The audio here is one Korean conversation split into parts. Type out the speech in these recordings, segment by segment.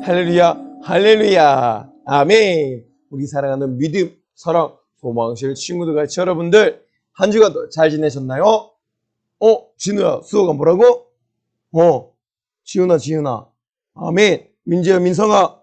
할렐루야, 할렐루야, 아멘. 우리 사랑하는 믿음, 사랑, 소망실 친구들 같이 여러분들 한 주간도 잘 지내셨나요? 진우야, 수호가 뭐라고? 지훈아, 아멘. 민재야, 민성아,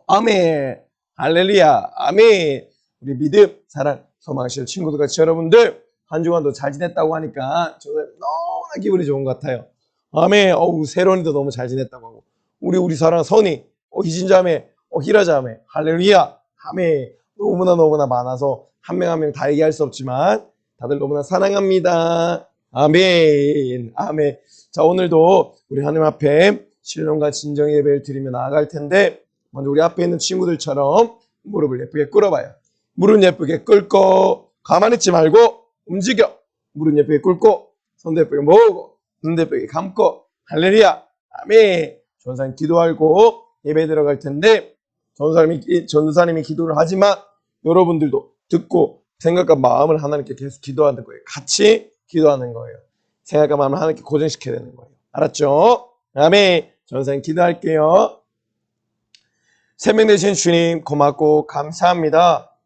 아멘. 할렐루야, 아멘. 우리 믿음, 사랑, 소망실 친구들 같이 여러분들 한 주간도 잘 지냈다고 하니까 정말 너무나 기분이 좋은 것 같아요. 아멘. 세론이도 너무 잘 지냈다고 하고 우리 사랑 선이, 희진자매, 희라자매, 할렐루야, 아멘. 너무나 많아서 한 명 한 명 다 얘기할 수 없지만 다들 너무나 사랑합니다. 아멘, 아멘. 자, 오늘도 우리 하나님 앞에 신령과 진정의 예배를 드리며 나아갈 텐데 먼저 우리 앞에 있는 친구들처럼 무릎을 예쁘게 꿇어봐요. 무릎 예쁘게 꿇고 가만히 있지 말고 움직여. 무릎 예쁘게 꿇고 손도 예쁘게 모으고 눈도 예쁘게 감고 할렐루야, 아멘. 전사님 기도하고 예배 들어갈 텐데 전사님이 기도를 하지만 여러분들도 듣고 생각과 마음을 하나님께 계속 기도하는 거예요. 같이 기도하는 거예요. 생각과 마음을 하나님께 고정시켜야 되는 거예요. 알았죠? 아멘. 전사님 기도할게요. 생명 되신 주님 고맙고 감사합니다.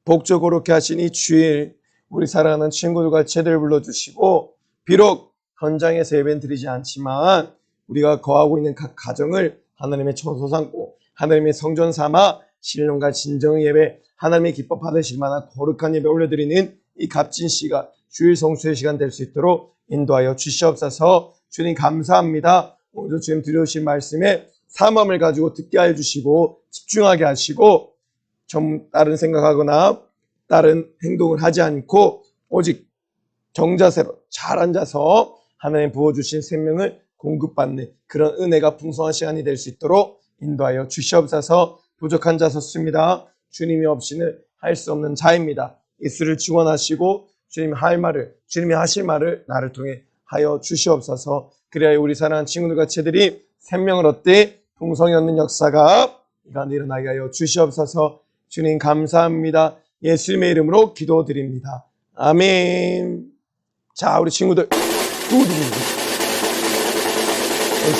복적 거룩해 하신 이 주일 우리 사랑하는 친구들과 제들 불러주시고 비록 현장에서 예배는 드리지 않지만 우리가 거하고 있는 각 가정을 하나님의 처소 삼고 하나님의 성전 삼아 신령과 진정의 예배 하나님의 기뻐 받으실 만한 거룩한 예배 올려드리는 이 값진 시간 주일 성수의 시간 될 수 있도록 인도하여 주시옵소서. 주님 감사합니다. 오늘 주님 들으신 말씀에 사모함을 가지고 듣게 해주시고 집중하게 하시고 다른 생각하거나 다른 행동을 하지 않고 오직 정자세로 잘 앉아서 하나님 부어주신 생명을 공급받는 그런 은혜가 풍성한 시간이 될 수 있도록 인도하여 주시옵소서. 부족한 자 섰습니다. 주님이 없이는 할 수 없는 자입니다. 예수를 증언하시고 주님이 하실 말을 나를 통해 하여 주시옵소서. 그래야 우리 사랑하는 친구들과 제들이 생명을 얻되 풍성히 얻는 역사가 이 가운데 일어나게 하여 주시옵소서. 주님 감사합니다. 예수님의 이름으로 기도드립니다. 아멘. 자, 우리 친구들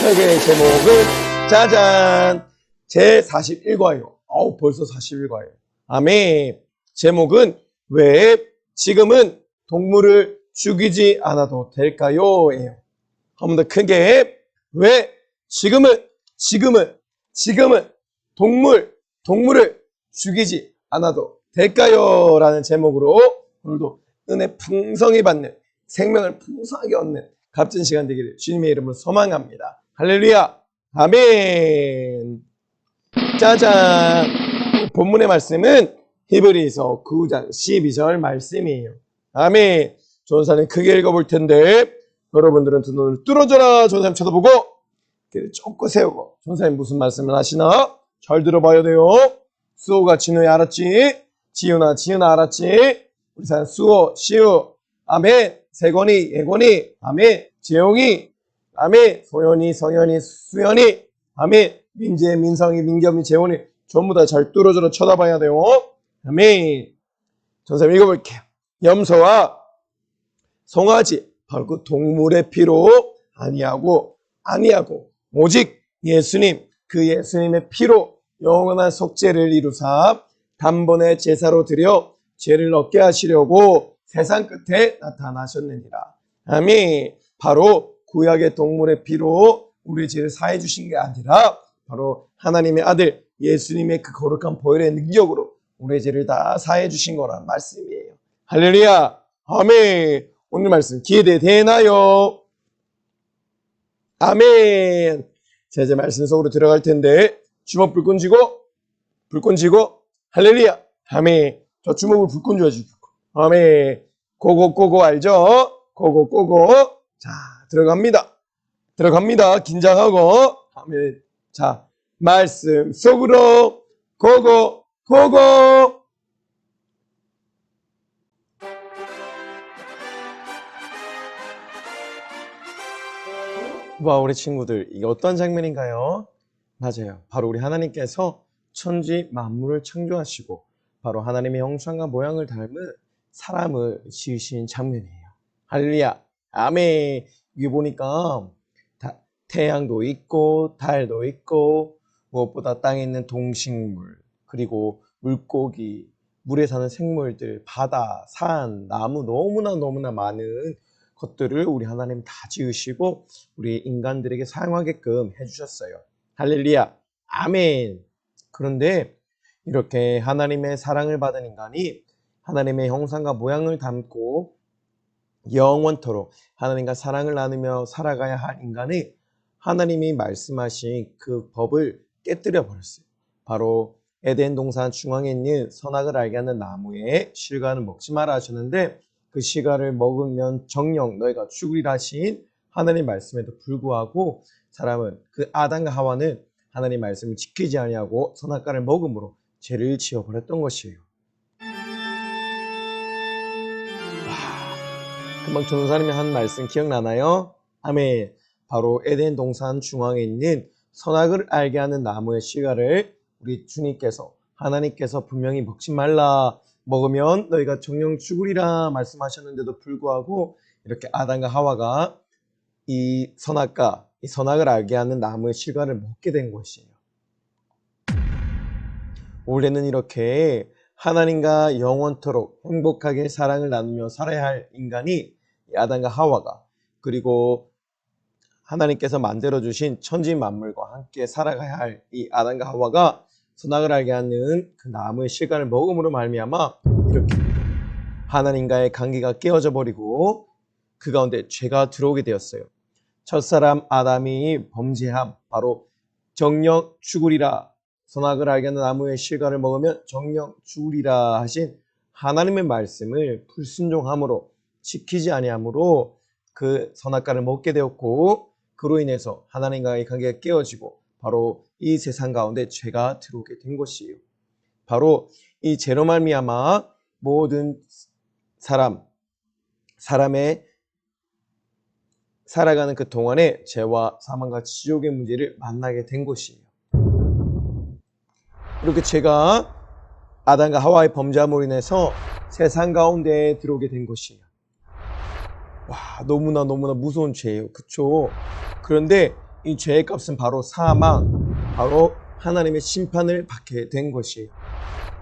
설교의 제목은 짜잔 제41과예요. 벌써 41과예요. 아멘. 제목은 왜 지금은 동물을 죽이지 않아도 될까요? 예요. 한 번 더 크게 왜 지금은 동물을 죽이지 않아도 될까요? 라는 제목으로 오늘도 은혜 풍성히 받는 생명을 풍성하게 얻는 값진 시간 되기를 주님의 이름으로 소망합니다. 할렐루야, 아멘. 짜잔. 본문의 말씀은 히브리서 9장 12절 말씀이에요. 아멘. 전사님 크게 읽어볼 텐데 여러분들은 두 눈을 뚫어져라. 전사님 쳐다보고 귀를 쫑긋 세우고 전사님 무슨 말씀을 하시나 잘 들어봐야 돼요. 수호가 진우야 알았지? 지훈아 알았지? 우리 사람 수호 시우 아멘. 세건이 예건이 아멘. 재용이 아멘. 소연이 성현이 수연이 아멘. 민재 민성이 민겸이 재원이 전부 다 잘 뚫어져라 쳐다봐야 돼요. 아멘. 전사님 읽어볼게요. 염소와 송아지 바로 그 동물의 피로 아니하고 오직 예수님 그 예수님의 피로 영원한 속죄를 이루사 단번에 제사로 드려 죄를 얻게 하시려고 세상 끝에 나타나셨느니라. 아멘. 바로 구약의 동물의 피로 우리 죄를 사해 주신 게 아니라 바로 하나님의 아들 예수님의 그 거룩한 보혈의 능력으로 우리의 죄를 다 사해 주신 거란 말씀이에요. 할렐루야, 아멘. 오늘 말씀 기대되나요? 아멘. 자, 이제 말씀 속으로 들어갈 텐데 주먹 불끈 쥐고 할렐루야, 아멘. 저 주먹을 불끈 쥐어야지. 아멘. 고고 알죠? 고고. 자, 들어갑니다. 긴장하고 아멘. 자, 말씀 속으로 고고. 와, 우리 친구들 이게 어떤 장면인가요? 맞아요. 바로 우리 하나님께서 천지 만물을 창조하시고 바로 하나님의 형상과 모양을 닮은 사람을 지으신 장면이에요. 할렐루야, 아멘. 여기 보니까 태양도 있고 달도 있고 무엇보다 땅에 있는 동식물, 그리고 물고기, 물에 사는 생물들, 바다, 산, 나무 너무나 많은 것들을 우리 하나님 다 지으시고 우리 인간들에게 사용하게끔 해주셨어요. 할렐루야, 아멘. 그런데 이렇게 하나님의 사랑을 받은 인간이 하나님의 형상과 모양을 담고 영원토록 하나님과 사랑을 나누며 살아가야 할 인간이 하나님이 말씀하신 그 법을 깨뜨려 버렸어요. 바로 에덴 동산 중앙에 있는 선악을 알게 하는 나무의 실과는 먹지 마라 하셨는데, 그 실과를 먹으면 정녕 너희가 죽으리라 하신 하나님 말씀에도 불구하고 사람은, 그 아담과 하와는 하나님 말씀을 지키지 아니하고 선악과를 먹음으로 죄를 지어버렸던 것이에요. 금방 전도사님이 한 말씀 기억나나요? 아멘. 바로 에덴 동산 중앙에 있는 선악을 알게 하는 나무의 실과를 우리 주님께서, 하나님께서 분명히 먹지 말라, 먹으면 너희가 정녕 죽으리라 말씀하셨는데도 불구하고 이렇게 아담과 하와가 이 선악과, 이 선악을 알게 하는 나무의 실과를 먹게 된 것이에요. 올해는 이렇게 하나님과 영원토록 행복하게 사랑을 나누며 살아야 할 인간이 아담과 하와가, 그리고 하나님께서 만들어주신 천지 만물과 함께 살아가야 할 이 아담과 하와가 선악을 알게 하는 그 나무의 실과를 먹음으로 말미암아 이렇게 하나님과의 관계가 깨어져 버리고 그 가운데 죄가 들어오게 되었어요. 첫사람 아담이 범죄함, 바로 정녕 죽으리라, 선악을 알게 하는 나무의 실과를 먹으면 정녕 죽으리라 하신 하나님의 말씀을 불순종함으로, 지키지 아니함으로 그 선악과를 먹게 되었고, 그로 인해서 하나님과의 관계가 깨어지고 바로 이 세상 가운데 죄가 들어오게 된 것이에요. 바로 이 죄로 말미암아 모든 사람의 살아가는 그 동안에 죄와 사망과 지옥의 문제를 만나게 된 것이에요. 이렇게 죄가 아담과 하와의 범죄함으로 인해서 세상 가운데 들어오게 된 것이에요. 와, 너무나 무서운 죄예요. 그쵸? 그런데 이 죄의 값은 바로 사망, 바로 하나님의 심판을 받게 된 것이에요.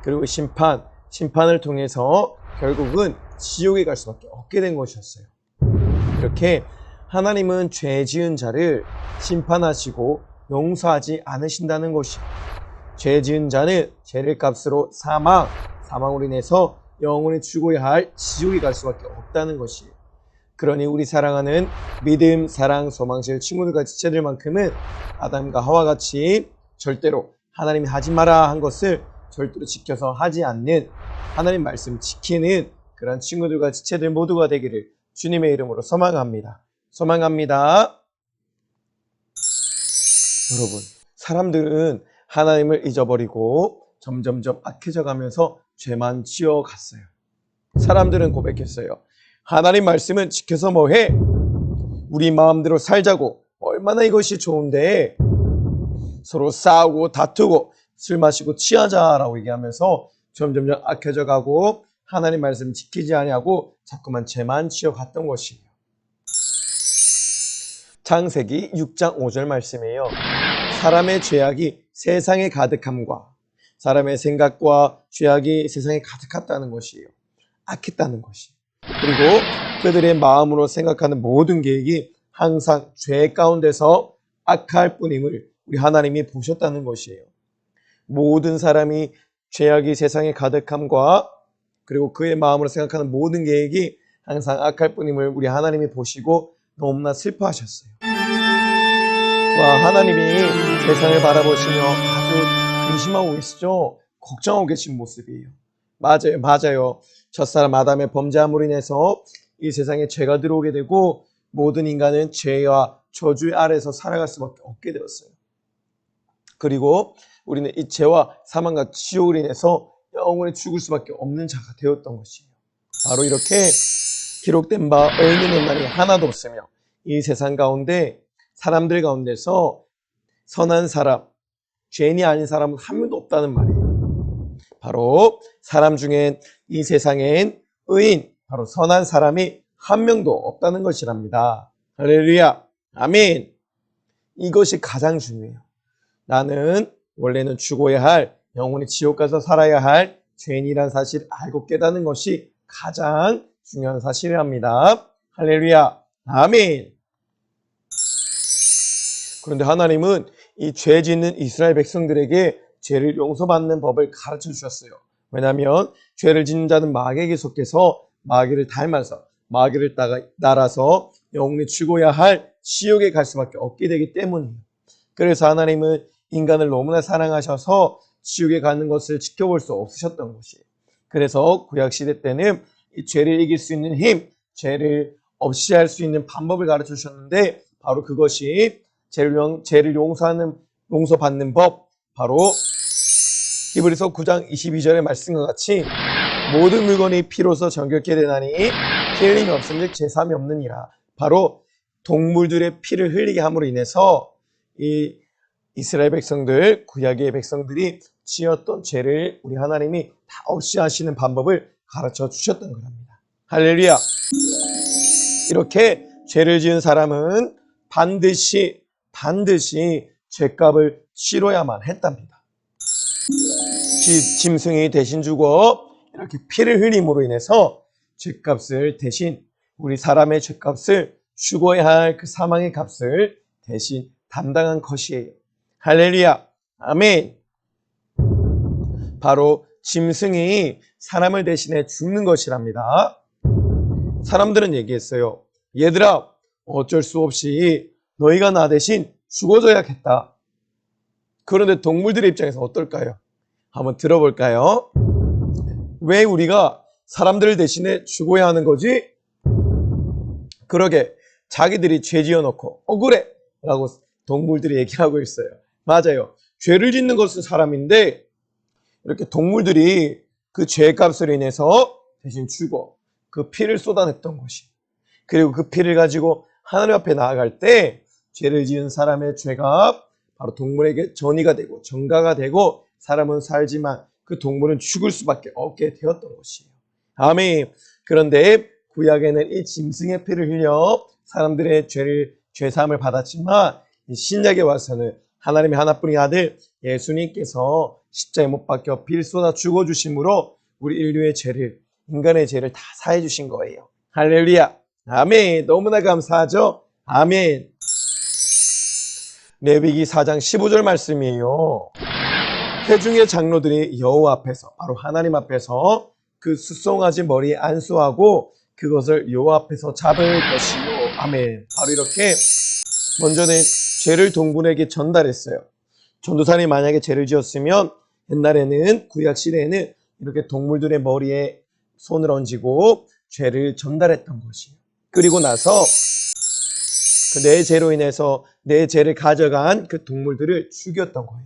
그리고 심판을 통해서 결국은 지옥에 갈 수밖에 없게 된 것이었어요. 이렇게 하나님은 죄 지은 자를 심판하시고 용서하지 않으신다는 것이에요. 죄 지은 자는 죄를 값으로 사망으로 인해서 영원히 죽어야 할 지옥에 갈 수밖에 없다는 것이에요. 그러니 우리 사랑하는 믿음, 사랑, 소망실 친구들과 지체들만큼은 아담과 하와같이 절대로 하나님이 하지 마라 한 것을 절대로 지켜서 하지 않는, 하나님 말씀 지키는 그런 친구들과 지체들 모두가 되기를 주님의 이름으로 소망합니다. 여러분, 사람들은 하나님을 잊어버리고 점점점 악해져 가면서 죄만 지어갔어요. 사람들은 고백했어요. 하나님 말씀은 지켜서 뭐해? 우리 마음대로 살자고. 얼마나 이것이 좋은데 서로 싸우고 다투고 술 마시고 취하자라고 얘기하면서 점점점 악해져 가고 하나님 말씀 지키지 아니하고 자꾸만 죄만 지어갔던 것이에요. 창세기 6장 5절 말씀이에요. 사람의 죄악이 세상에 가득함과 사람의 생각과 죄악이 세상에 가득했다는 것이에요. 악했다는 것이. 그리고 그들의 마음으로 생각하는 모든 계획이 항상 죄 가운데서 악할 뿐임을 우리 하나님이 보셨다는 것이에요. 모든 사람이 죄악이 세상에 가득함과 그리고 그의 마음으로 생각하는 모든 계획이 항상 악할 뿐임을 우리 하나님이 보시고 너무나 슬퍼하셨어요. 와, 하나님이 세상을 바라보시며 아주 근심하고 계시죠? 걱정하고 계신 모습이에요. 맞아요. 첫사람 아담의 범죄함으로 인해서 이 세상에 죄가 들어오게 되고 모든 인간은 죄와 저주 아래에서 살아갈 수밖에 없게 되었어요. 그리고 우리는 이 죄와 사망과 지옥으로 인해서 영원히 죽을 수밖에 없는 자가 되었던 것이에요. 바로 이렇게 기록된 바 의인은 날이 하나도 없으며 이 세상 가운데 사람들 가운데서 선한 사람, 죄인이 아닌 사람은 한 명도 없다는 말이에요. 바로 사람 중엔 이 세상엔 의인, 바로 선한 사람이 한 명도 없다는 것이랍니다. 할렐루야, 아멘. 이것이 가장 중요해요. 나는 원래는 죽어야 할, 영원히 지옥 가서 살아야 할 죄인이란 사실을 알고 깨닫는 것이 가장 중요한 사실이랍니다. 할렐루야. 아멘. 그런데 하나님은 이 죄 짓는 이스라엘 백성들에게 죄를 용서받는 법을 가르쳐 주셨어요. 왜냐하면 죄를 짓는 자는 마귀에게 속해서 마귀를 닮아서 마귀를 따라서 영원히 죽어야 할 지옥에 갈 수밖에 없게 되기 때문이에요. 그래서 하나님은 인간을 너무나 사랑하셔서 지옥에 가는 것을 지켜볼 수 없으셨던 것이에요. 그래서 구약시대 때는 이 죄를 이길 수 있는 힘, 죄를 없이 할 수 있는 방법을 가르쳐 주셨는데 바로 그것이 죄를 용서받는 법, 바로 히브리서 9장 22절의 말씀과 같이 모든 물건이 피로써 정결케 되나니 피 흘림이 없음즉 제사함이 없느니라. 바로 동물들의 피를 흘리게 함으로 인해서 이 이스라엘 백성들, 구약의 백성들이 지었던 죄를 우리 하나님이 다 없이 하시는 방법을 가르쳐 주셨던 겁니다. 할렐루야. 이렇게 죄를 지은 사람은 반드시 죄값을 치러야만 했답니다. 짐승이 대신 죽어 이렇게 피를 흘림으로 인해서 죄값을 대신, 우리 사람의 죄값을, 죽어야 할 그 사망의 값을 대신 담당한 것이에요. 할렐루야. 아멘. 바로 짐승이 사람을 대신해 죽는 것이랍니다. 사람들은 얘기했어요. 얘들아, 어쩔 수 없이 너희가 나 대신 죽어줘야겠다. 그런데 동물들의 입장에서 어떨까요? 한번 들어볼까요? 왜 우리가 사람들을 대신해 죽어야 하는 거지? 그러게 자기들이 죄 지어놓고 억울해 라고 동물들이 얘기하고 있어요. 맞아요. 죄를 짓는 것은 사람인데 이렇게 동물들이 그 죄값으로 인해서 대신 죽어 그 피를 쏟아냈던 것이, 그리고 그 피를 가지고 하나님 앞에 나아갈 때 죄를 지은 사람의 죄가 바로 동물에게 전이가 되고 전가가 되고 사람은 살지만 그 동물은 죽을 수밖에 없게 되었던 것이에요. 아멘. 그런데 구약에는 이 짐승의 피를 흘려 사람들의 죄사함을 받았지만 이 신약에 와서는 하나님의 하나뿐인 아들 예수님께서 십자가에 못 박혀 피를 쏟아 죽어주심으로 우리 인류의 죄를, 인간의 죄를 다 사해 주신 거예요. 할렐루야. 아멘. 너무나 감사하죠. 아멘. 레위기 4장 15절 말씀이에요. 회중의 장로들이 여호와 앞에서, 바로 하나님 앞에서 그 숫송아지 머리에 안수하고 그것을 여호와 앞에서 잡을 것이요. 아멘. 바로 이렇게 먼저는 죄를 동물에게 전달했어요. 전도사님이 만약에 죄를 지었으면 옛날에는, 구약 시대에는 이렇게 동물들의 머리에 손을 얹고 죄를 전달했던 것이에요. 그리고 나서 내 죄로 인해서 내 죄를 가져간 그 동물들을 죽였던 거예요.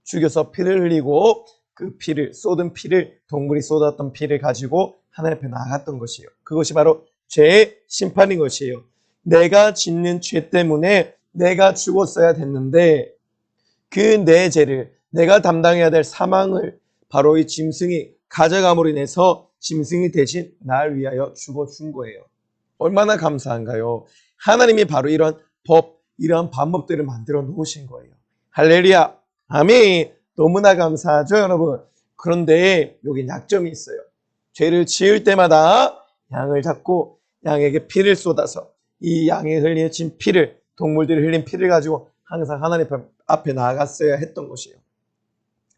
죽여서 피를 흘리고 그 피를, 쏟은 피를, 동물이 쏟았던 피를 가지고 하나님 앞에 나갔던 것이에요. 그것이 바로 죄의 심판인 것이에요. 내가 짓는 죄 때문에 내가 죽었어야 됐는데 그 내 죄를, 내가 담당해야 될 사망을 바로 이 짐승이 가져감으로 인해서 짐승이 대신 날 위하여 죽어준 거예요. 얼마나 감사한가요? 하나님이 바로 이런 법, 이러한 방법들을 만들어 놓으신 거예요. 할렐루야. 아멘. 너무나 감사하죠, 여러분. 그런데 여기 약점이 있어요. 죄를 지을 때마다 양을 잡고 양에게 피를 쏟아서 이 양이 흘린 피를, 동물들이 흘린 피를 가지고 항상 하나님 앞에 나아갔어야 했던 것이에요.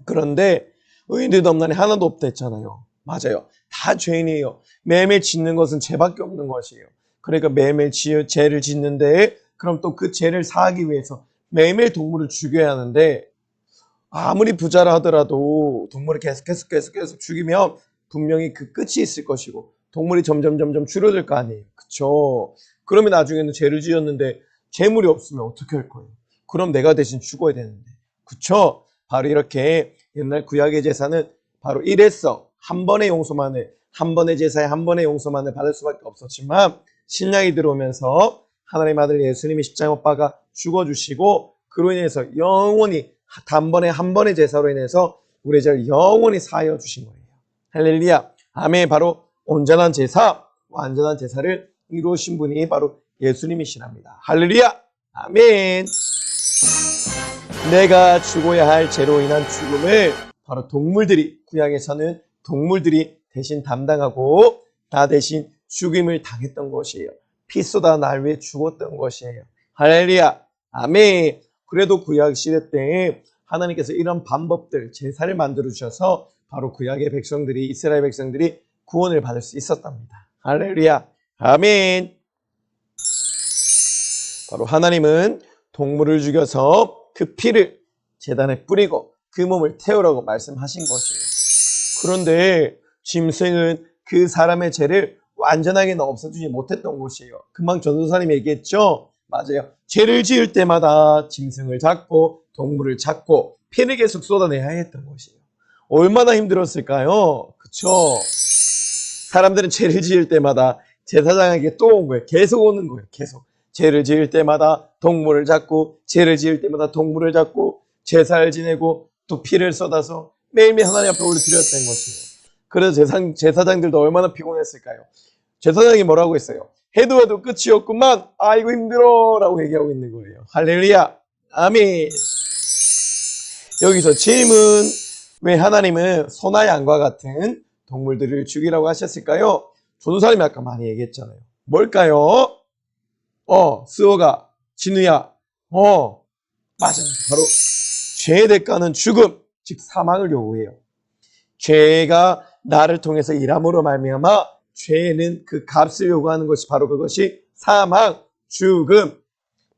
그런데 의인들이 넘나니 하나도 없다 했잖아요. 맞아요. 다 죄인이에요. 매일매일 짓는 것은 죄밖에 없는 것이에요. 그러니까 매일매일 죄를 짓는데, 그럼 또 그 죄를 사하기 위해서 매일매일 동물을 죽여야 하는데, 아무리 부자라 하더라도 동물을 계속 죽이면 분명히 그 끝이 있을 것이고 동물이 점점 줄어들 거 아니에요. 그쵸? 그러면 나중에는 죄를 지었는데 재물이 없으면 어떻게 할 거예요? 그럼 내가 대신 죽어야 되는데. 그쵸? 바로 이렇게 옛날 구약의 제사는 바로 이랬어. 한 번의 용서만을, 한 번의 제사에 한 번의 용서만을 받을 수밖에 없었지만 신약이 들어오면서 하나님 아들 예수님이 십자가에 못 박아 죽어주시고 그로 인해서 영원히 단번에 한 번의 제사로 인해서 우리의 죄를 영원히 사하여 주신 거예요. 할렐루야. 아멘. 바로 온전한 제사, 완전한 제사를 이루신 분이 바로 예수님이시랍니다. 할렐루야. 아멘. 내가 죽어야 할 죄로 인한 죽음을 바로 동물들이, 구약에서는 동물들이 대신 담당하고 나 대신 죽임을 당했던 것이에요. 피 쏟아 날 위해 죽었던 것이에요. 할렐루야. 아멘. 그래도 구약 시대 때 하나님께서 이런 방법들, 제사를 만들어 주셔서 바로 구약의 백성들이, 이스라엘 백성들이 구원을 받을 수 있었답니다. 할렐루야. 아멘. 바로 하나님은 동물을 죽여서 그 피를 제단에 뿌리고 그 몸을 태우라고 말씀하신 것이에요. 그런데 짐승은 그 사람의 죄를 완전하게는 없애주지 못했던 것이에요. 금방 전도사님이 얘기했죠? 맞아요. 죄를 지을 때마다 짐승을 잡고 동물을 잡고 피를 계속 쏟아내야 했던 것이에요. 얼마나 힘들었을까요? 그쵸? 사람들은 죄를 지을 때마다 제사장에게 또 온 거예요. 계속 오는 거예요. 계속. 죄를 지을 때마다 동물을 잡고, 죄를 지을 때마다 동물을 잡고, 제사를 지내고, 또 피를 쏟아서 매일매일 하나님 앞에 올려드렸던 것이에요. 그래서 제사장들도 얼마나 피곤했을까요? 제사장이 뭐라고 했어요? 해도 해도 끝이 없구만. 아이고 힘들어 라고 얘기하고 있는 거예요. 할렐루야. 아멘. 여기서 질문. 왜 하나님은 소나 양과 같은 동물들을 죽이라고 하셨을까요? 전도사님이 아까 많이 얘기했잖아요. 뭘까요? 스오가, 진우야. 맞아요. 바로 죄의 대가는 죽음, 즉 사망을 요구해요. 죄가 나를 통해서 일함으로 말미암아 죄는 그 값을 요구하는 것이 바로 그것이 사망, 죽음.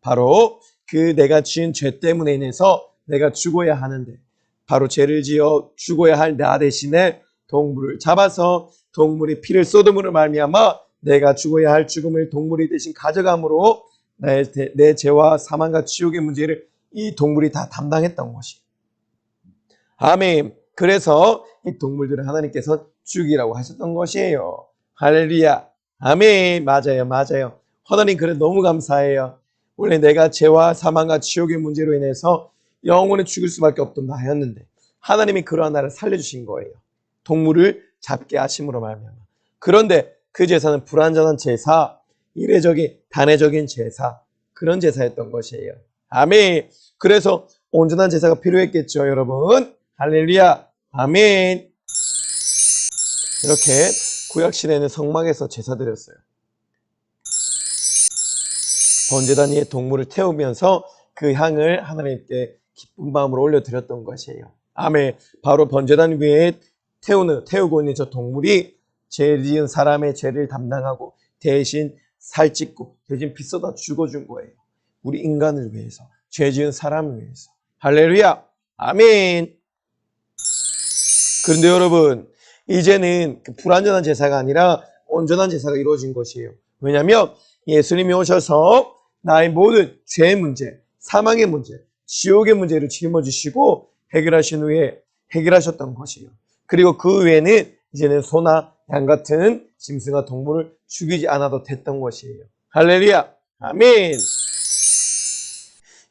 바로 그 내가 지은 죄 때문에 인해서 내가 죽어야 하는데 바로 죄를 지어 죽어야 할 나 대신에 동물을 잡아서 동물이 피를 쏟음으로 말미암아 내가 죽어야 할 죽음을 동물이 대신 가져감으로 내 죄와 사망과 지옥의 문제를 이 동물이 다 담당했던 것이. 아멘. 그래서 이 동물들을 하나님께서 죽이라고 하셨던 것이에요. 할렐루야. 아멘. 맞아요. 맞아요. 하나님 그래 너무 감사해요. 원래 내가 죄와 사망과 지옥의 문제로 인해서 영원히 죽을 수밖에 없던 나였는데 하나님이 그러한 나를 살려주신 거예요. 동물을 잡게 하심으로 말미암아. 그런데 그 제사는 불완전한 제사, 이례적인 단회적인 제사, 그런 제사였던 것이에요. 아멘. 그래서 온전한 제사가 필요했겠죠, 여러분. 할렐루야. 아멘. 이렇게 구약시대에는 성막에서 제사 드렸어요. 번제단 위에 동물을 태우면서 그 향을 하나님께 기쁜 마음으로 올려드렸던 것이에요. 아멘. 바로 번제단 위에 태우고 있는 저 동물이 죄 지은 사람의 죄를 담당하고 대신 살찌고 대신 피 쏟아 죽어준 거예요. 우리 인간을 위해서, 죄 지은 사람을 위해서. 할렐루야. 아멘. 그런데 여러분, 이제는 그 불완전한 제사가 아니라 온전한 제사가 이루어진 것이에요. 왜냐하면 예수님이 오셔서 나의 모든 죄의 문제, 사망의 문제, 지옥의 문제를 짊어지시고 해결하신 후에 해결하셨던 것이에요. 그리고 그 외에는 이제는 소나 양 같은 짐승과 동물을 죽이지 않아도 됐던 것이에요. 할렐루야. 아멘.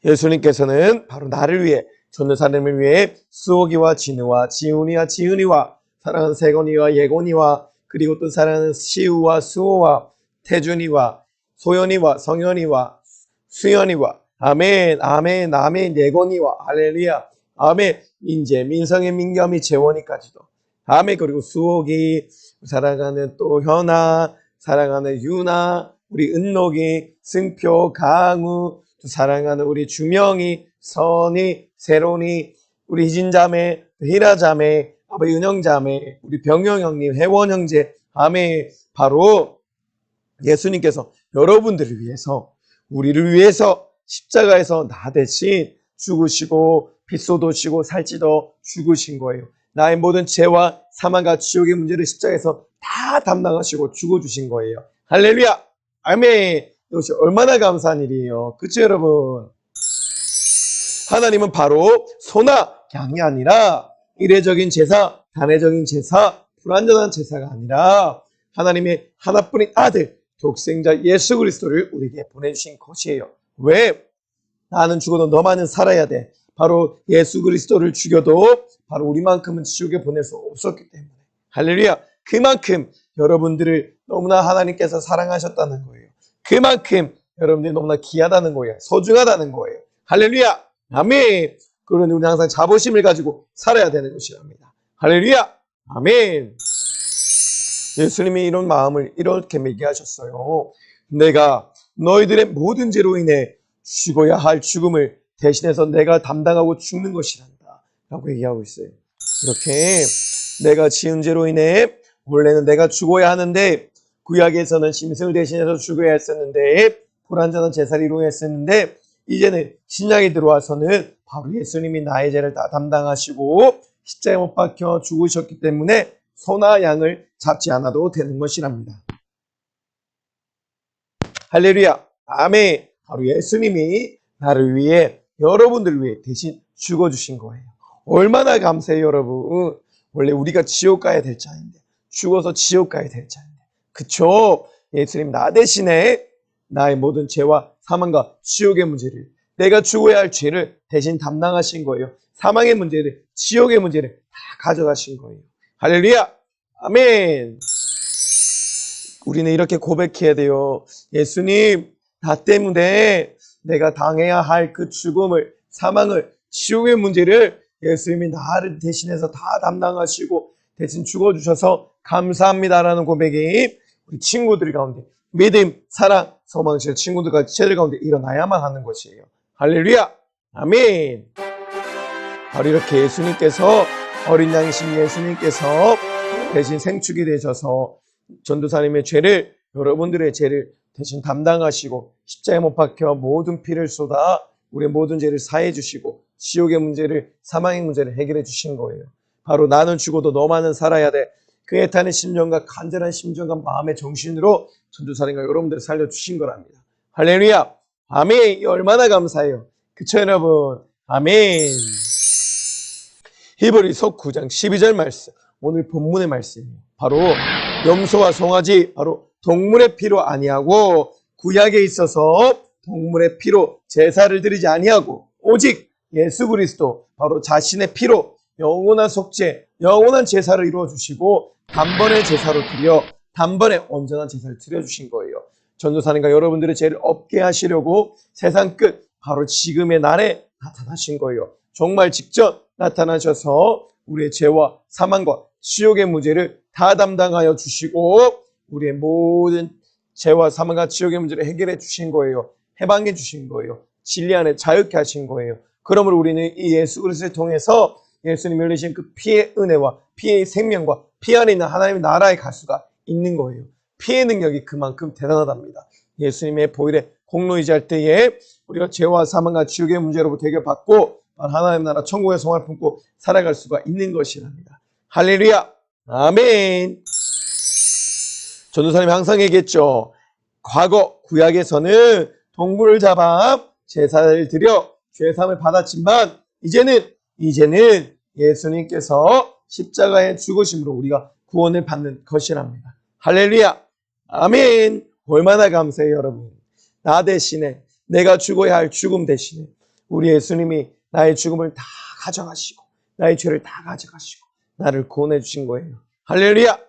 예수님께서는 바로 나를 위해, 전도사님을 위해 수옥이와 진우와 지훈이와 지은이와 사랑하는 세건이와 예건이와 그리고 또 사랑하는 시우와 수호와 태준이와 소연이와 성현이와 수연이와 아멘 아멘 아멘 예건이와 할렐루야 아멘 민재 민성의 민겸이 재원이까지도 아멘. 그리고 수옥이 사랑하는 또 현아 사랑하는 유나 우리 은록이 승표 강우 또 사랑하는 우리 주명이 선이 세론이 우리 희진자매 희라자매 아버지 은영자매 우리 병영 형님 혜원 형제 아멘. 바로 예수님께서 여러분들을 위해서 우리를 위해서 십자가에서 나 대신 죽으시고 피 쏟으시고 살찌도 죽으신 거예요. 나의 모든 죄와 사망과 지옥의 문제를 십자가에서 다 담당하시고 죽어주신 거예요. 할렐루야. 아멘. 이것이 얼마나 감사한 일이에요. 그렇죠 여러분. 하나님은 바로 소나 양이 아니라 이례적인 제사, 단회적인 제사, 불완전한 제사가 아니라 하나님의 하나뿐인 아들 독생자 예수 그리스도를 우리에게 보내주신 것이에요. 왜? 나는 죽어도 너만은 살아야 돼. 바로 예수 그리스도를 죽여도 바로 우리만큼은 지옥에 보낼 수 없었기 때문에. 할렐루야. 그만큼 여러분들을 너무나 하나님께서 사랑하셨다는 거예요. 그만큼 여러분들이 너무나 귀하다는 거예요. 소중하다는 거예요. 할렐루야. 아멘. 그러니 우리는 항상 자부심을 가지고 살아야 되는 것이랍니다. 할렐루야! 아멘! 예수님이 이런 마음을 이렇게 얘기하셨어요. 내가 너희들의 모든 죄로 인해 죽어야 할 죽음을 대신해서 내가 담당하고 죽는 것이란다 라고 얘기하고 있어요. 이렇게 내가 지은 죄로 인해 원래는 내가 죽어야 하는데 구약에서는 짐승을 대신해서 죽어야 했었는데 불완전한 제사를 이루어야 했었는데 이제는 신약에 들어와서는 바로 예수님이 나의 죄를 다 담당하시고 십자가에 못 박혀 죽으셨기 때문에 소나 양을 잡지 않아도 되는 것이랍니다. 할렐루야! 아멘! 바로 예수님이 나를 위해 여러분들을 위해 대신 죽어주신 거예요. 얼마나 감사해요 여러분. 원래 우리가 지옥 가야 될 자인데 죽어서 지옥 가야 될 자인데 그쵸? 예수님 나 대신에 나의 모든 죄와 사망과 지옥의 문제를 내가 죽어야 할 죄를 대신 담당하신 거예요. 사망의 문제를 지옥의 문제를 다 가져가신 거예요. 할렐루야! 아멘! 우리는 이렇게 고백해야 돼요. 예수님 나 때문에 내가 당해야 할 그 죽음을 사망을 지옥의 문제를 예수님이 나를 대신해서 다 담당하시고 대신 죽어주셔서 감사합니다라는 고백이 우리 친구들 가운데 믿음, 사랑, 소망실 친구들과 지체들 가운데 일어나야만 하는 것이에요. 할렐루야! 아멘! 바로 이렇게 예수님께서 어린 양이신 예수님께서 대신 생축이 되셔서 전도사님의 죄를 여러분들의 죄를 대신 담당하시고 십자가에 못 박혀 모든 피를 쏟아 우리의 모든 죄를 사해 주시고 지옥의 문제를 사망의 문제를 해결해 주신 거예요. 바로 나는 죽어도 너만은 살아야 돼. 그 애타는 심정과 간절한 심정과 마음의 정신으로 전도사님과 여러분들을 살려주신 거랍니다. 할렐루야! 아멘! 얼마나 감사해요. 그쵸 여러분? 아멘! 히브리서 9장 12절 말씀 오늘 본문의 말씀이에요. 바로 염소와 송아지 바로 동물의 피로 아니하고 구약에 있어서 동물의 피로 제사를 드리지 아니하고 오직 예수 그리스도 바로 자신의 피로 영원한 속죄, 영원한 제사를 이루어 주시고 단번에 제사로 드려 단번에 온전한 제사를 드려 주신 거예요. 전도사님과 여러분들의 죄를 없게 하시려고 세상 끝 바로 지금의 날에 나타나신 거예요. 정말 직접 나타나셔서 우리의 죄와 사망과 지옥의 문제를 다 담당하여 주시고 우리의 모든 죄와 사망과 지옥의 문제를 해결해 주신 거예요. 해방해 주신 거예요. 진리 안에 자유케 하신 거예요. 그러므로 우리는 이 예수 그리스도를 통해서 예수님이 흘리신 그 피의 은혜와 피의 생명과 피 안에 있는 하나님의 나라에 갈 수가 있는 거예요. 피의 능력이 그만큼 대단하답니다. 예수님의 보혈의 공로이자 할 때에 우리가 죄와 사망과 지옥의 문제로부터 해결받고 하나님 나라 천국의 성화를 품고 살아갈 수가 있는 것이랍니다. 할렐루야! 아멘! 전도사님이 항상 얘기했죠. 과거 구약에서는 동물을 잡아 제사를 드려 죄사함을 받았지만 이제는 예수님께서 십자가의 죽으심으로 우리가 구원을 받는 것이랍니다. 할렐루야! 아멘! 얼마나 감사해요 여러분. 나 대신에 내가 죽어야 할 죽음 대신에 우리 예수님이 나의 죽음을 다 가져가시고 나의 죄를 다 가져가시고 나를 구원해 주신 거예요. 할렐루야!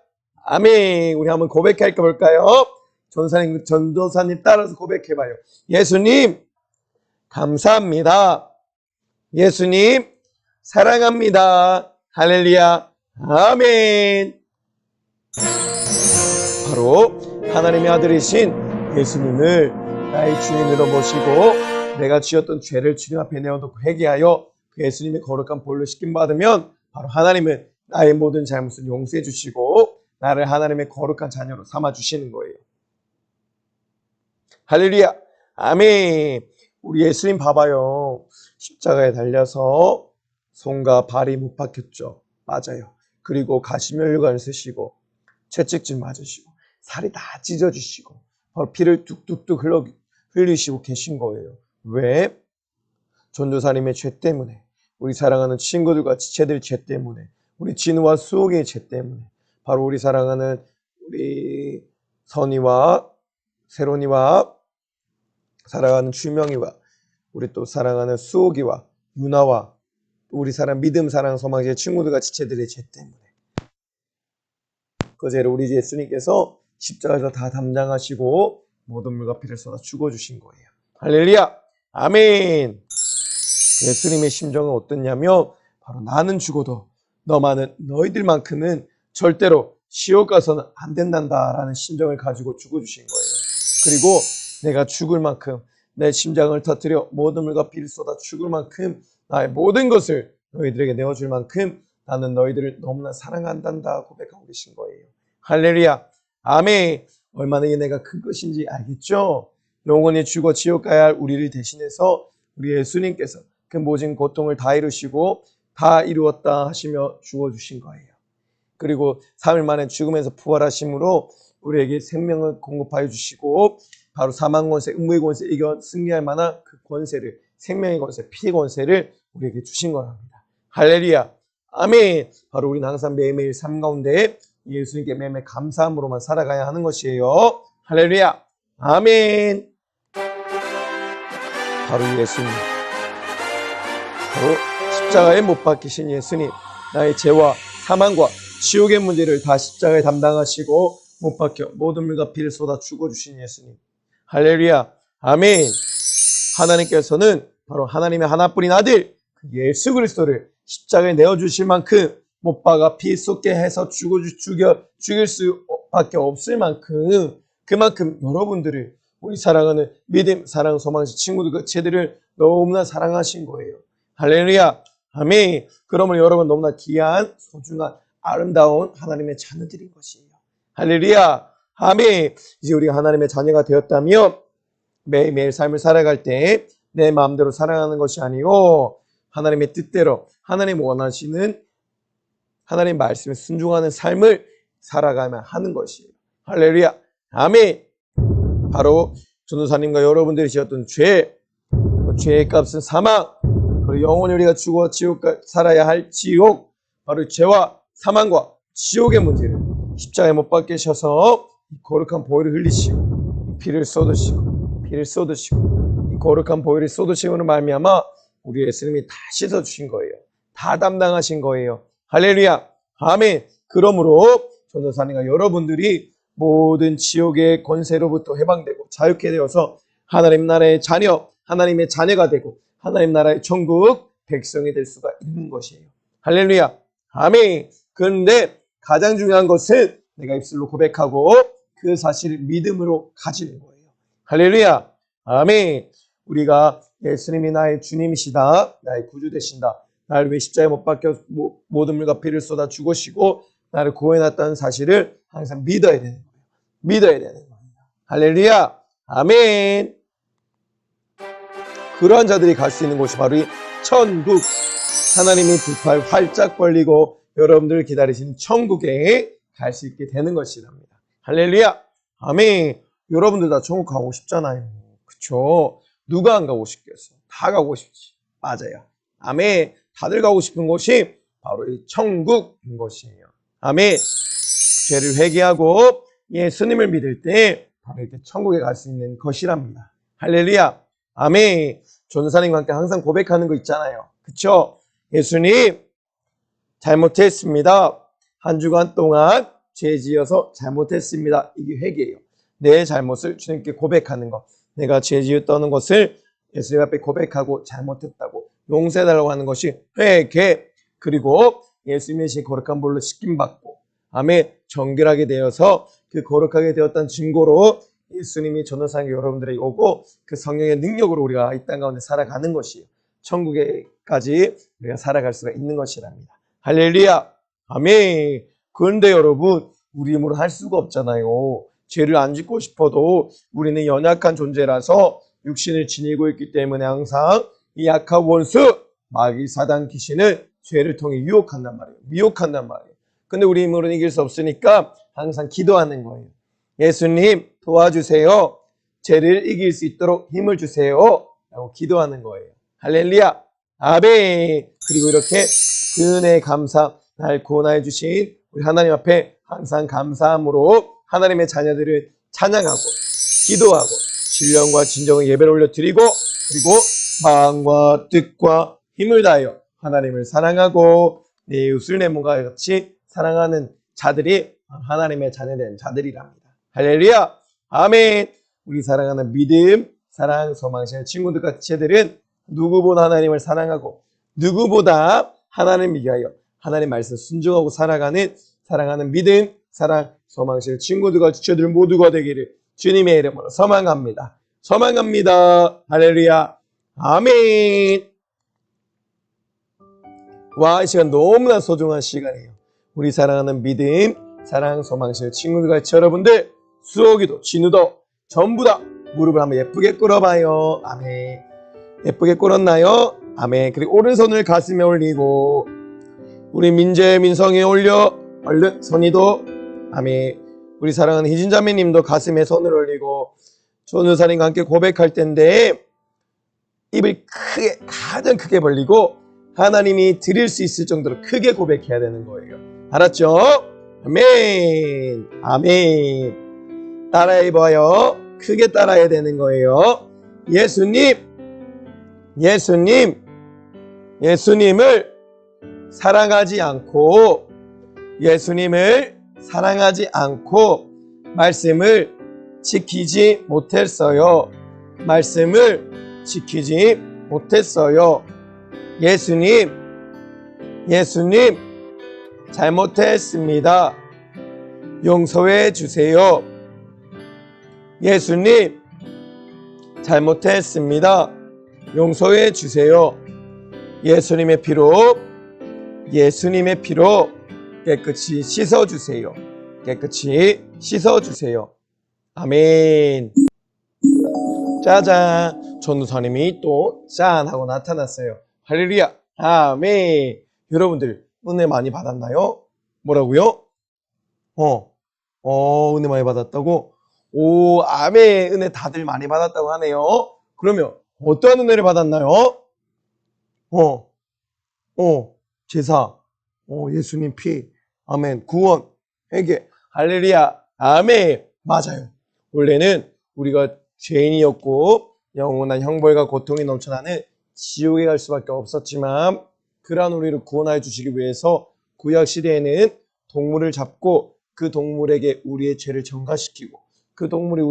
아멘! 우리 한번 고백할까 볼까요? 전도사님 따라서 고백해봐요. 예수님 감사합니다. 예수님 사랑합니다. 할렐루야! 아멘! 바로 하나님의 아들이신 예수님을 나의 주인으로 모시고 내가 지었던 죄를 주님 앞에 내어놓고 회개하여 그 예수님의 거룩한 볼로 씻김 받으면 바로 하나님은 나의 모든 잘못을 용서해 주시고 나를 하나님의 거룩한 자녀로 삼아 주시는 거예요. 할렐루야! 아멘! 우리 예수님 봐봐요. 십자가에 달려서 손과 발이 못 박혔죠. 맞아요. 그리고 가시면류관을 쓰시고 채찍질 맞으시고 살이 다 찢어지시고 바로 피를 뚝뚝뚝 흘리시고 계신 거예요. 왜? 전도사님의 죄 때문에 우리 사랑하는 친구들과 지체들 죄 때문에 우리 진우와 수옥의 죄 때문에 바로 우리 사랑하는 우리 선이와 세론이와 사랑하는 주명이와 우리 또 사랑하는 수옥이와 유나와 우리 사랑 믿음 사랑 소망의 친구들과 지체들의 죄 때문에 그 죄를 우리 예수님께서 십자가에서 다 담당하시고 모든 물과 피를 쏟아 죽어주신 거예요. 할렐루야! 아멘! 예수님의 심정은 어떻냐면 바로 나는 죽어도 너희들만큼은 절대로 지옥 가서는 안 된단다라는 심정을 가지고 죽어주신 거예요. 그리고 내가 죽을 만큼 내 심장을 터뜨려 모든 물과 피를 쏟아 죽을 만큼 나의 모든 것을 너희들에게 내어줄 만큼 나는 너희들을 너무나 사랑한단다 고백하고 계신 거예요. 할렐루야. 아멘. 얼마나 은혜가 큰 것인지 알겠죠? 영원히 죽어 지옥 가야 할 우리를 대신해서 우리 예수님께서 그 모진 고통을 다 이루시고 다 이루었다 하시며 주어주신 거예요. 그리고 3일 만에 죽음에서 부활하심으로 우리에게 생명을 공급하여 주시고 바로 사망 권세, 음부의 권세 이겨 승리할 만한 그 권세를 생명의 권세, 피의 권세를 우리에게 주신 거랍니다. 할렐루야. 아멘. 바로 우리는 항상 매일매일 삶 가운데 예수님께 매일매일 감사함으로만 살아가야 하는 것이에요. 할렐루야. 아멘. 바로 예수님. 바로 십자가에 못 박히신 예수님. 나의 죄와 사망과 지옥의 문제를 다 십자가에 담당하시고 못 박혀 모든 물과 피를 쏟아 죽어주신 예수님. 할렐루야. 아멘. 하나님께서는 바로 하나님의 하나뿐인 아들 예수 그리스도를 십자가에 내어주실 만큼 못 박아 피 쏟게 해서 죽일 수밖에 없을 만큼 그만큼 여러분들을 우리 사랑하는 믿음, 사랑, 소망시 친구들 그 제들을 너무나 사랑하신 거예요. 할렐루야. 아멘. 그러므로 여러분 너무나 귀한 소중한 아름다운 하나님의 자녀들인 것이에요. 할렐루야. 아멘. 이제 우리가 하나님의 자녀가 되었다면 매일매일 삶을 살아갈 때 내 마음대로 살아가는 것이 아니고 하나님의 뜻대로 하나님 원하시는 하나님 말씀에 순종하는 삶을 살아가면 하는 것이에요. 할렐루야. 아멘. 바로 전도사님과 여러분들이 지었던 죄의 값은 사망, 그리고 영원히 우리가 죽어 지옥 살아야 할 지옥, 바로 죄와 사망과 지옥의 문제를 십자가에 못 박히셔서 거룩한 보혈을 흘리시고 피를 쏟으시고 이 거룩한 보혈을 쏟으심으로 말미암아 우리 예수님이 다 씻어주신 거예요. 다 담당하신 거예요. 할렐루야. 아멘. 그러므로 전도사님과 여러분들이 모든 지옥의 권세로부터 해방되고 자유케 되어서 하나님 나라의 자녀, 하나님의 자녀가 되고 하나님 나라의 천국 백성이 될 수가 있는 것이에요. 할렐루야. 아멘. 그런데 가장 중요한 것은 내가 입술로 고백하고 그 사실을 믿음으로 가지는 거예요. 할렐루야. 아멘. 우리가 예수님이 나의 주님이시다, 나의 구주 되신다, 나를 왜 십자가에 못 박혀 모든 물과 피를 쏟아 죽으시고 나를 구원해놨다는 사실을 항상 믿어야 되는 거예요. 믿어야 되는 거예요. 할렐루야. 아멘. 그러한 자들이 갈 수 있는 곳이 바로 이 천국, 하나님이 두 팔 활짝 벌리고 여러분들을 기다리시는 천국에 갈 수 있게 되는 것이랍니다. 할렐루야. 아멘. 여러분들 다 천국 가고 싶잖아요. 그쵸? 누가 안 가고 싶겠어? 다 가고 싶지. 맞아요. 아멘. 다들 가고 싶은 곳이 바로 이 천국인 것이에요. 아멘. 죄를 회개하고 예수님을 믿을 때 바로 이렇게 천국에 갈 수 있는 것이랍니다. 할렐루야. 아멘. 전도사님과 함께 항상 고백하는 거 있잖아요. 그쵸? 예수님, 잘못했습니다. 한 주간 동안 죄 지어서 잘못했습니다. 이게 회개예요. 내 잘못을 주님께 고백하는 것. 내가 죄 지었다는 것을 예수님 앞에 고백하고 잘못했다고 용서해달라고 하는 것이 회개. 그리고 예수님의 신 거룩한 볼로 씻김받고 아멘 정결하게 되어서 그 거룩하게 되었다는 증거로 예수님이 전도사님 여러분들에게 오고 그 성령의 능력으로 우리가 이 땅 가운데 살아가는 것이에요. 천국에까지 우리가 살아갈 수가 있는 것이랍니다. 할렐루야. 아멘. 그런데 여러분 우리 힘으로 할 수가 없잖아요. 죄를 안 짓고 싶어도 우리는 연약한 존재라서 육신을 지니고 있기 때문에 항상 이 약한 원수 마귀 사단 귀신은 죄를 통해 유혹한단 말이에요. 미혹한단 말이에요. 근데 우리 힘으로는 이길 수 없으니까 항상 기도하는 거예요. 예수님 도와주세요. 죄를 이길 수 있도록 힘을 주세요. 라고 기도하는 거예요. 할렐루야. 아멘. 그리고 이렇게 그 은혜의 감사 날 구원하여 주신 우리 하나님 앞에 항상 감사함으로 하나님의 자녀들을 찬양하고 기도하고 신령과 진정의 예배를 올려드리고 그리고 마음과 뜻과 힘을 다하여 하나님을 사랑하고 내 이웃을 내 몸과 같이 사랑하는 자들이 하나님의 자녀된 자들이랍니다. 할렐루야. 아멘. 우리 사랑하는 믿음, 사랑, 소망실 친구들 같이 쟤들은 누구보다 하나님을 사랑하고 누구보다 하나님을 위하여 하나님 말씀 순종하고 살아가는 사랑하는 믿음, 사랑, 소망실 친구들과 지체들 모두가 되기를 주님의 이름으로 소망합니다. 소망합니다. 할렐루야. 아멘. 와, 이 시간 너무나 소중한 시간이에요. 우리 사랑하는 믿음, 사랑, 소망실 친구들과 같이 여러분들 수호기도, 진우도 전부 다 무릎을 한번 예쁘게 꿇어봐요. 아멘. 예쁘게 꿇었나요? 아멘. 그리고 오른손을 가슴에 올리고 우리 민재, 민성이 올려 얼른 선이도 아멘. 우리 사랑하는 희진자매님도 가슴에 손을 올리고 전우사님과 함께 고백할 텐데 입을 크게 가장 크게 벌리고 하나님이 드릴 수 있을 정도로 크게 고백해야 되는 거예요. 알았죠? 아멘. 아멘. 따라해봐요. 크게 따라해야 되는 거예요. 예수님을 사랑하지 않고 말씀을 지키지 못했어요. 예수님 잘못했습니다. 용서해 주세요. 예수님 잘못했습니다. 용서해 주세요. 예수님의 피로 깨끗이 씻어주세요. 아멘. 짜잔. 전도사님이 또 짠 하고 나타났어요. 할렐루야. 아멘. 여러분들 은혜 많이 받았나요? 뭐라고요? 은혜 많이 받았다고? 오, 아멘. 은혜 다들 많이 받았다고 하네요. 그러면 어떠한 은혜를 받았나요? 제사, 예수님 피, 아멘, 구원, 회개, 할렐루야, 아멘. 맞아요. 원래는 우리가 죄인이었고 영원한 형벌과 고통이 넘쳐나는 지옥에 갈 수밖에 없었지만 그러한 우리를 구원하여 주시기 위해서 구약 시대에는 동물을 잡고 그 동물에게 우리의 죄를 전가시키고 그 동물이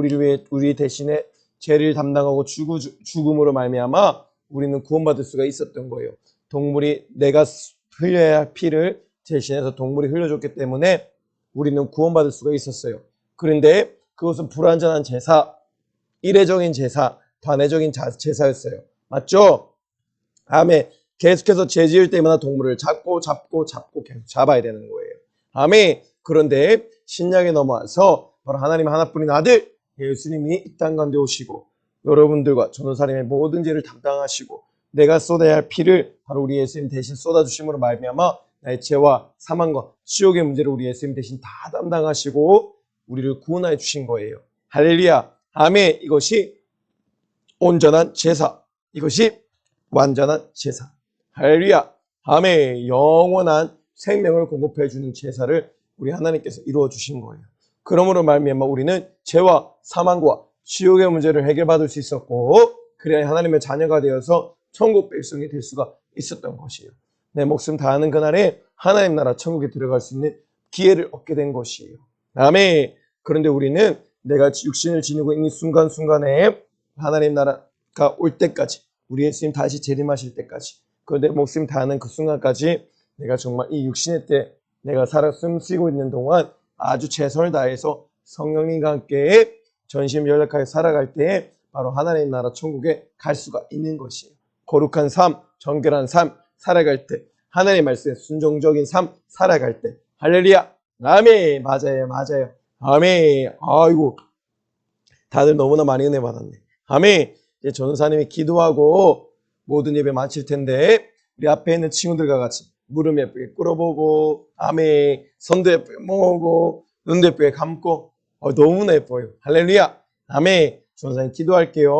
우리 대신에 죄를 담당하고 죽음으로 말미암아 우리는 구원받을 수가 있었던 거예요. 동물이 내가 흘려야 할 피를 대신해서 동물이 흘려줬기 때문에 우리는 구원받을 수가 있었어요. 그런데 그것은 불완전한 제사, 이례적인 제사, 단회적인 제사였어요. 맞죠? 아멘. 계속해서 죄 지을 때마다 동물을 잡고 계속 잡아야 되는 거예요. 아멘. 그런데 신약에 넘어와서 바로 하나님 하나뿐인 아들 예수님이 이 땅 가운데 오시고 여러분들과 전도사님의 모든 죄를 담당하시고 내가 쏟아야 할 피를 바로 우리 예수님 대신 쏟아주심으로 말미암아 나의 죄와 사망과 지옥의 문제를 우리 예수님 대신 다 담당하시고 우리를 구원하여 주신 거예요. 할렐루야. 아멘. 이것이 온전한 제사. 이것이 완전한 제사. 할렐루야. 아멘. 영원한 생명을 공급해 주는 제사를 우리 하나님께서 이루어 주신 거예요. 그러므로 말미암아 우리는 죄와 사망과 지옥의 문제를 해결받을 수 있었고 그래야 하나님의 자녀가 되어서 천국 백성이 될 수가 있었던 것이에요. 내 목숨 다하는 그날에 하나님 나라 천국에 들어갈 수 있는 기회를 얻게 된 것이에요. 아멘. 그런데 우리는 내가 육신을 지니고 있는 순간순간에 하나님 나라가 올 때까지 우리 예수님 다시 재림하실 때까지 그 내 목숨 다하는 그 순간까지 내가 정말 이 육신의 때 내가 살아 숨쉬고 있는 동안 아주 최선을 다해서 성령님과 함께 전심전력하게 살아갈 때 바로 하나님 나라 천국에 갈 수가 있는 것이에요. 거룩한 삶, 정결한 삶 살아갈 때 하나님의 말씀에 순종적인 삶 살아갈 때 할렐루야. 아멘. 맞아요. 아멘. 아이고 다들 너무나 많이 은혜 받았네. 아멘. 이제 전도사님이 기도하고 모든 예배 마칠 텐데 우리 앞에 있는 친구들과 같이 무릎 예쁘게 꿇어보고 아멘. 손도 예쁘게 모으고 눈도 예쁘게 감고 너무나 예뻐요. 할렐루야. 아멘. 전도사님 기도할게요.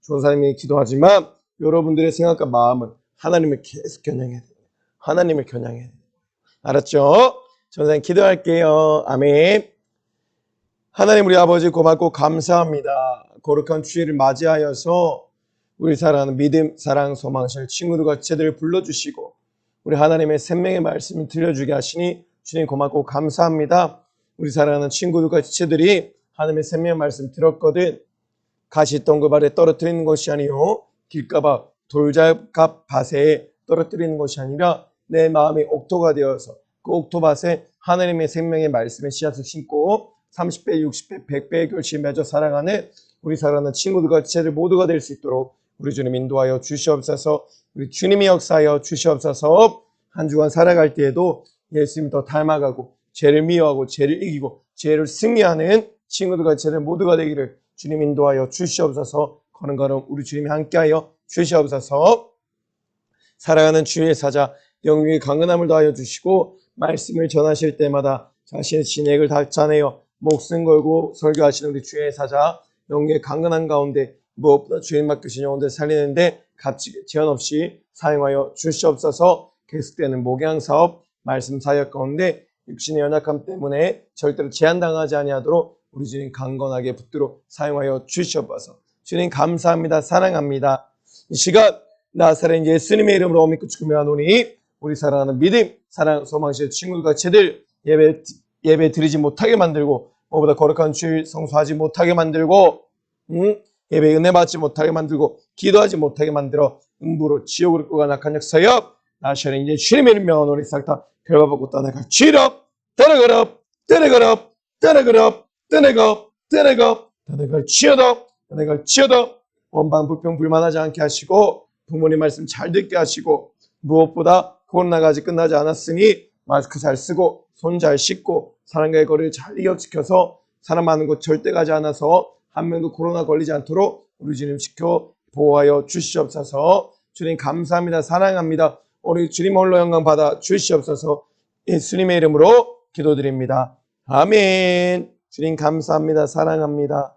전도사님이 기도하지만 여러분들의 생각과 마음은 하나님을 계속 겨냥해야 돼요. 하나님을 겨냥해야 돼요. 알았죠? 전도사님 기도할게요. 아멘. 하나님 우리 아버지 고맙고 감사합니다. 거룩한 주일을 맞이하여서 우리 사랑하는 믿음, 사랑, 소망실 친구들과 지체들을 불러주시고 우리 하나님의 생명의 말씀을 들려주게 하시니 주님 고맙고 감사합니다. 우리 사랑하는 친구들과 지체들이 하나님의 생명의 말씀 들었거든 가시덩굴 발에 떨어뜨리는 것이 아니요 길가봐 돌잡갑 밭에 떨어뜨리는 것이 아니라 내 마음의 옥토가 되어서 그 옥토밭에 하나님의 생명의 말씀의 씨앗을 심고 30배, 60배, 100배의 결실을 맺어 살아가는 우리 사랑하는 친구들과 지체들 모두가 될 수 있도록 우리 주님 인도하여 주시옵소서. 우리 주님이 역사하여 주시옵소서. 한 주간 살아갈 때에도 예수님 더 닮아가고 죄를 미워하고 죄를 이기고 죄를 승리하는 친구들과 지체들 모두가 되기를 주님 인도하여 주시옵소서. 걸음걸음 우리 주님이 함께하여 주시옵소서. 살아가는 주의 사자 영육의 강건함을 더하여 주시고 말씀을 전하실 때마다 자신의 진액을 다 짜내어 목숨 걸고 설교하시는 우리 주의 사자 영육의 강건한 가운데 무엇보다 주인 맡기신 영혼들 살리는데 값지게 제한 없이 사용하여 주시옵소서. 계속되는 목양 사업 말씀 사역 가운데 육신의 연약함 때문에 절대로 제한당하지 아니하도록 우리 주님 강건하게 붙들어 사용하여 주시옵소서. 주님 감사합니다. 사랑합니다. 이 시간 나사렛 예수님의 이름으로 믿고 축복하노니 우리 사랑하는 믿음, 사랑, 소망실 친구들과 제들 예배 드리지 못하게 만들고 무엇보다 거룩한 주일 성수하지 못하게 만들고 예배 은혜 받지 못하게 만들고 기도하지 못하게 만들어 음부로 지옥으로 끌고 가는 악한 역사여 나시는 이제 주님의 이름 명하노니 싹 다 결과받고 떠나갈 지럽 떠나가라 떠나가라 떠나가라 떠나가 떠나가 떠나갈 지어다 떠나갈 지어다 원방 불평 불만하지 않게 하시고 부모님 말씀 잘 듣게 하시고 무엇보다 코로나가 아직 끝나지 않았으니 마스크 잘 쓰고 손 잘 씻고 사람과의 거리를 잘 이격시켜서 사람 많은 곳 절대 가지 않아서 한 명도 코로나 걸리지 않도록 우리 주님 지켜 보호하여 주시옵소서. 주님 감사합니다. 사랑합니다. 우리 주님 홀로 영광 받아 주시옵소서. 예수님의 이름으로 기도드립니다. 아멘. 주님 감사합니다. 사랑합니다.